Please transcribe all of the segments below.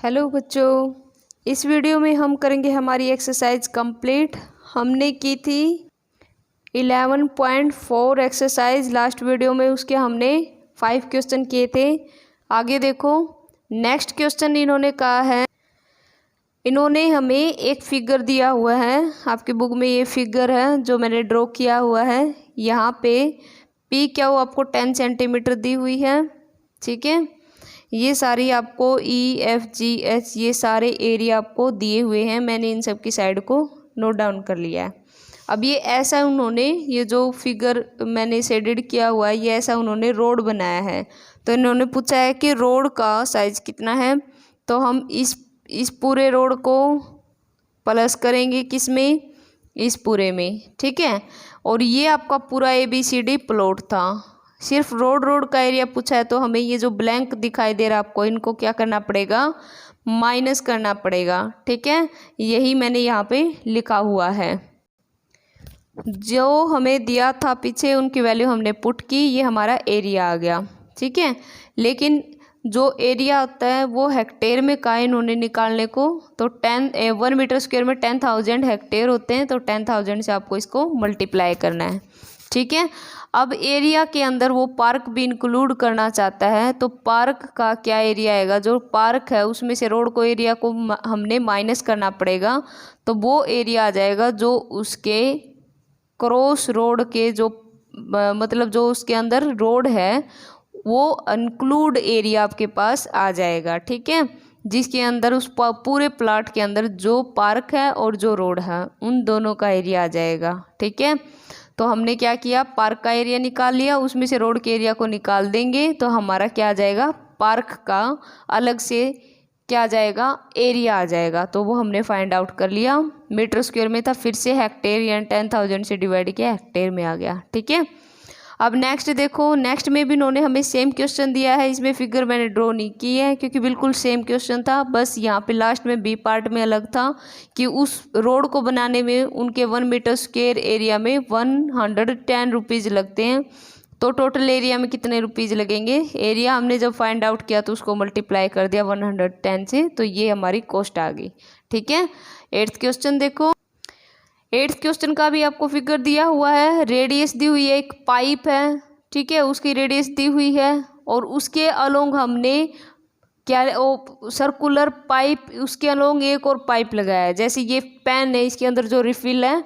Hello बच्चों, इस video में हम करेंगे हमारी एक्सरसाइज कंप्लीट। हमने की थी 11.4 एक्सरसाइज लास्ट वीडियो में, उसके हमने 5 क्वेश्चन किए थे। आगे देखो, नेक्स्ट क्वेश्चन इन्होंने कहा है, इन्होंने हमें एक फिगर दिया हुआ है। आपकी बुक में ये फिगर है जो मैंने ड्रॉ किया हुआ है। यहाँ पे पी क्या वो आपको 10 सेंटीमीटर दी हुई है, ठीक है। ये सारी आपको EFGH ये सारे एरिया आपको दिए हुए हैं। मैंने इन सब की साइड को नोट डाउन कर लिया है। अब ये ऐसा उन्होंने, ये जो फिगर मैंने शेडेड किया हुआ है, ये ऐसा उन्होंने रोड बनाया है। तो इन्होंने पूछा है कि रोड का साइज कितना है। तो हम इस पूरे रोड को प्लस करेंगे किस में, इस पूरे में, ठीक है। और ये आपका पूरा ABCD प्लॉट था। सिर्फ रोड का एरिया पूछा है, तो हमें ये जो ब्लैंक दिखाई दे रहा है आपको, इनको क्या करना पड़ेगा, माइनस करना पड़ेगा, ठीक है। यही मैंने यहाँ पे लिखा हुआ है। जो हमें दिया था पीछे उनकी वैल्यू हमने पुट की, ये हमारा एरिया आ गया, ठीक है। लेकिन जो एरिया होता है वो हेक्टेयर में कहा इन्होंने निकालने को। तो 1 मीटर स्क्वायर में 10,000 हेक्टेयर होते हैं। तो 10,000 से आपको इसको मल्टीप्लाई करना है, ठीक है। अब एरिया के अंदर वो पार्क भी इंक्लूड करना चाहता है, तो पार्क का क्या एरिया आएगा, जो पार्क है उसमें से रोड को एरिया को हमने माइनस करना पड़ेगा। तो वो एरिया आ जाएगा जो उसके क्रॉस रोड के जो मतलब जो उसके अंदर रोड है वो इंक्लूड एरिया आपके पास आ जाएगा, ठीक है। जिसके अंदर उस पूरे प्लाट के अंदर जो पार्क है और जो रोड है उन दोनों का एरिया आ जाएगा, ठीक है। तो हमने क्या किया, पार्क का एरिया निकाल लिया, उसमें से रोड के एरिया को निकाल देंगे तो हमारा क्या आ जाएगा, पार्क का अलग से क्या आ जाएगा, एरिया आ जाएगा। तो वो हमने फाइंड आउट कर लिया। मीटर स्क्वायर में था, फिर से हेक्टेयर यानी 10,000 से डिवाइड किया, हेक्टेयर में आ गया, ठीक है। अब नेक्स्ट देखो, नेक्स्ट में भी इन्होंने हमें सेम क्वेश्चन दिया है। इसमें फिगर मैंने ड्रॉ नहीं की है क्योंकि बिल्कुल सेम क्वेश्चन था, बस यहाँ पे लास्ट में बी पार्ट में अलग था कि उस रोड को बनाने में उनके 1 मीटर स्क्वायर एरिया में 110 रुपीज़ लगते हैं। तो टोटल एरिया में कितने रुपीज़ लगेंगे, एरिया हमने जब फाइंड आउट किया तो उसको मल्टीप्लाई कर दिया 110 से, तो ये हमारी कॉस्ट आ गई, ठीक है। 8th क्वेश्चन देखो, 8th क्वेश्चन का भी आपको फिगर दिया हुआ है। रेडियस दी हुई है, एक पाइप है, ठीक है, उसकी रेडियस दी हुई है और उसके अलोंग हमने क्या वो सर्कुलर पाइप, उसके अलोंग एक और पाइप लगाया है। जैसे ये पेन है, इसके अंदर जो रिफिल है,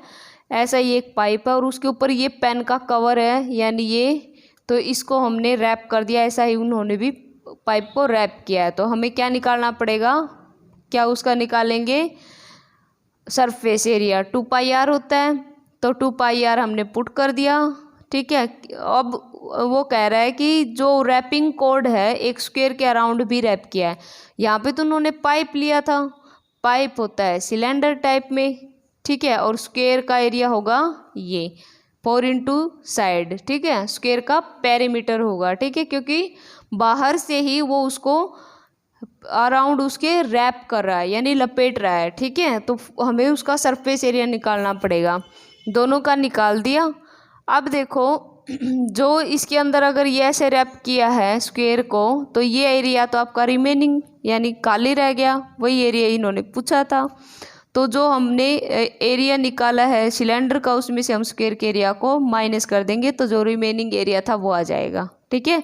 ऐसा ही एक पाइप है और उसके ऊपर ये पेन का कवर है यानी ये, तो इसको हमने रैप कर दिया। ऐसा ही उन्होंने भी पाइप को रैप किया है। तो हमें क्या निकालना पड़ेगा, क्या उसका निकालेंगे, सरफेस एरिया 2πr होता है। तो 2πr हमने पुट कर दिया, ठीक है। अब वो कह रहा है कि जो रैपिंग कोड है एक स्क्वायर के अराउंड भी रैप किया है। यहाँ पे तो उन्होंने पाइप लिया था, पाइप होता है सिलेंडर टाइप में, ठीक है, और स्क्वायर का एरिया होगा ये 4 इंटू साइड, ठीक है, स्क्वायर का पेरीमीटर होगा, ठीक है, क्योंकि बाहर से ही वो उसको अराउंड उसके रैप कर रहा है यानी लपेट रहा है, ठीक है। तो हमें उसका सरफेस एरिया निकालना पड़ेगा। दोनों का निकाल दिया। अब देखो, जो इसके अंदर अगर ये ऐसे रैप किया है स्क्वायर को, तो ये एरिया तो आपका रिमेनिंग यानी खाली रह गया, वही एरिया इन्होंने पूछा था। तो जो हमने एरिया निकाला है सिलेंडर का, उसमें से हम स्क्वायर के एरिया को माइनस कर देंगे, तो जो रिमेनिंग एरिया था वो आ जाएगा, ठीक है।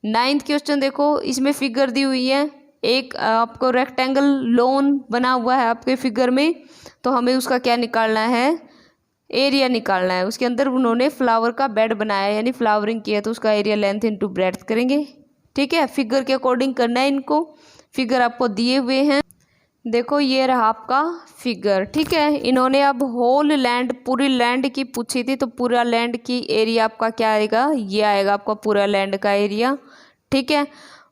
9th क्वेश्चन देखो, इसमें फिगर दी हुई है, एक आपको रेक्टेंगल लोन बना हुआ है आपके फिगर में। तो हमें उसका क्या निकालना है, एरिया निकालना है। उसके अंदर उन्होंने फ्लावर का बेड बनाया यानी फ्लावरिंग किया, तो उसका एरिया लेंथ इंटू ब्रेड्थ करेंगे, ठीक है। फिगर के अकॉर्डिंग करना है इनको। फिगर आपको दिए हुए हैं, देखो ये रहा आपका फिगर, ठीक है। इन्होंने अब होल लैंड, पूरी लैंड की पूछी थी, तो पूरा लैंड की एरिया आपका क्या आएगा, ये आएगा आपका पूरा लैंड का एरिया, ठीक है।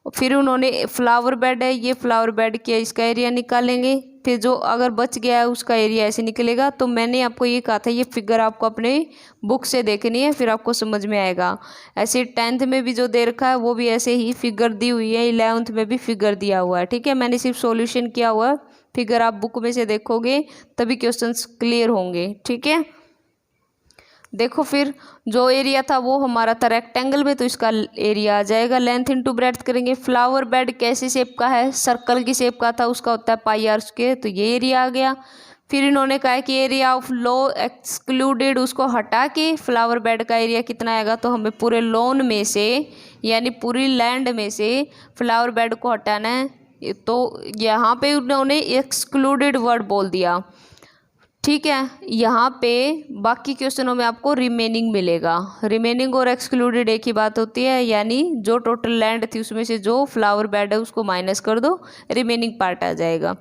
फिर उन्होंने फ्लावर बेड है, ये फ्लावर बेड किया, इसका एरिया निकालेंगे। फिर जो अगर बच गया है उसका एरिया ऐसे निकलेगा। तो मैंने आपको ये कहा था ये फिगर आपको अपने बुक से देखनी है, फिर आपको समझ में आएगा। ऐसे 10th में भी जो दे रखा है वो भी ऐसे ही फिगर दी हुई है, 11th में भी फिगर दिया हुआ है, ठीक है। मैंने सिर्फ सॉल्यूशन किया हुआ है, फिगर आप बुक में से देखोगे तभी क्वेश्चंस क्लियर होंगे, ठीक है। देखो फिर जो एरिया था वो हमारा था रेक्टेंगल में, तो इसका एरिया आ जाएगा। लेंथ इंटू ब्रेड्थ करेंगे। फ्लावर बेड कैसी शेप का है, सर्कल की शेप का था, उसका होता है पाई आर स्क्वायर, तो ये एरिया आ गया। फिर इन्होंने कहा है कि एरिया ऑफ लो एक्सक्लूडेड, उसको हटा के फ्लावर बेड का एरिया कितना आएगा, तो हमें पूरे लॉन में से यानी पूरी लैंड में से फ्लावर बेड को हटाना है। तो यहाँ पे उन्होंने एक्सक्लूडेड वर्ड बोल दिया, ठीक है। यहाँ पे बाकी क्वेश्चनों में आपको रिमेनिंग मिलेगा। रिमेनिंग और एक्सक्लूडेड एक ही बात होती है, यानी जो टोटल लैंड थी उसमें से जो फ्लावर बेड है उसको माइनस कर दो, रिमेनिंग पार्ट आ जाएगा,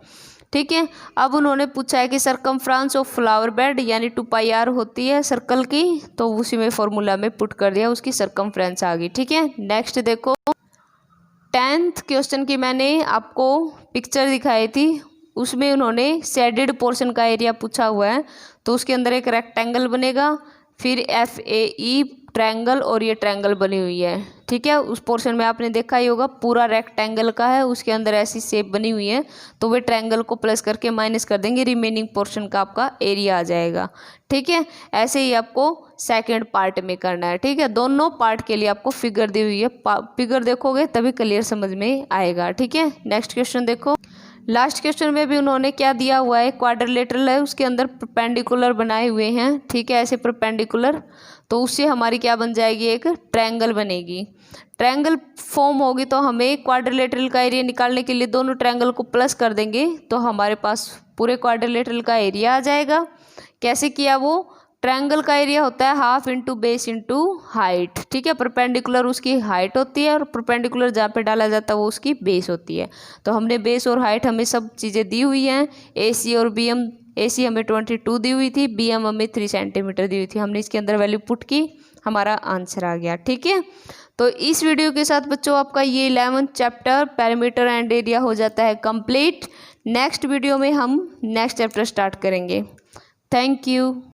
ठीक है। अब उन्होंने पूछा है कि सरकमफ्रेंस ऑफ फ्लावर बेड यानी 2πr होती है सर्कल की, तो उसी में फॉर्मूला में पुट कर दिया, उसकी सरकमफ्रेंस आ गई, ठीक है। नेक्स्ट देखो 10th क्वेश्चन की मैंने आपको पिक्चर दिखाई थी, उसमें उन्होंने शेडेड पोर्शन का एरिया पूछा हुआ है। तो उसके अंदर एक रेक्टेंगल बनेगा, फिर FAE ट्रायंगल और ये ट्रायंगल बनी हुई है, ठीक है। उस पोर्शन में आपने देखा ही होगा पूरा रेक्टेंगल का है, उसके अंदर ऐसी शेप बनी हुई है, तो वे ट्रायंगल को प्लस करके माइनस कर देंगे, रिमेनिंग पोर्शन का आपका एरिया आ जाएगा, ठीक है। ऐसे ही आपको सेकेंड पार्ट में करना है, ठीक है। दोनों पार्ट के लिए आपको फिगर दी हुई है, फिगर देखोगे तभी क्लियर समझ में आएगा, ठीक है। नेक्स्ट क्वेश्चन देखो। लास्ट क्वेश्चन में भी उन्होंने क्या दिया हुआ है, क्वाड्रिलेटरल है, उसके अंदर परपेंडिकुलर बनाए हुए हैं, ठीक है, ऐसे परपेंडिकुलर, तो उससे हमारी क्या बन जाएगी, एक ट्रायंगल बनेगी। ट्रायंगल फॉर्म होगी तो हमें क्वाड्रिलेटरल का एरिया निकालने के लिए दोनों ट्रायंगल को प्लस कर देंगे, तो हमारे पास पूरे क्वाड्रिलेटरल का एरिया आ जाएगा। कैसे किया, वो ट्रायंगल का एरिया होता है half into base into height, ठीक है। परपेंडिकुलर उसकी हाइट होती है और परपेंडिकुलर जहाँ पे डाला जाता है वो उसकी बेस होती है। तो हमने बेस और हाइट हमें सब चीज़ें दी हुई हैं। AC और BM, AC हमें 22 दी हुई थी, BM हमें 3 सेंटीमीटर दी हुई थी, हमने इसके अंदर वैल्यू पुट की, हमारा आंसर आ गया, ठीक है। तो इस वीडियो के साथ बच्चों आपका ये 11th chapter parameter and area हो जाता है कंप्लीट। नेक्स्ट वीडियो में हम नेक्स्ट चैप्टर स्टार्ट करेंगे। Thank you.